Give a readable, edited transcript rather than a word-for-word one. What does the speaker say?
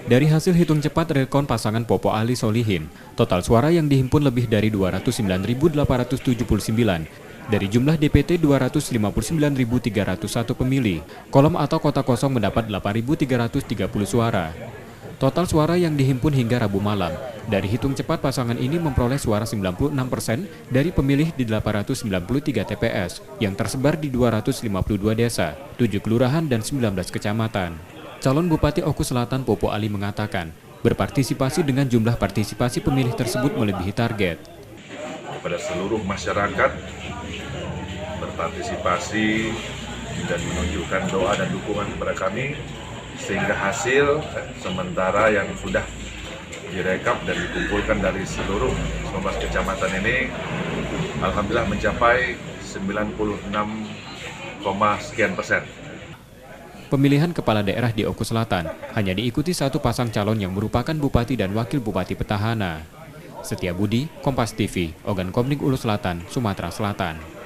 Dari hasil hitung cepat rekon pasangan Popo Ali Solihin, total suara yang dihimpun lebih dari 209.879. Dari jumlah DPT 259.301 pemilih, kolom atau kota kosong mendapat 8.330 suara. Total suara yang dihimpun hingga Rabu malam, dari hitung cepat pasangan ini memperoleh suara 96% dari pemilih di 893 TPS yang tersebar di 252 desa, 7 kelurahan dan 19 kecamatan. Calon Bupati Oku Selatan Popo Ali mengatakan, berpartisipasi dengan jumlah partisipasi pemilih tersebut melebihi target. Kepada seluruh masyarakat, berpartisipasi dan menunjukkan doa dan dukungan kepada kami, sehingga hasil sementara yang sudah direkap dan dikumpulkan dari seluruh 19 kecamatan ini, alhamdulillah mencapai 96, sekian persen. Pemilihan kepala daerah di Oku Selatan hanya diikuti satu pasang calon yang merupakan bupati dan wakil bupati petahana. Setia Budi, Kompas TV, Ogan Komering Ulu Selatan, Sumatera Selatan.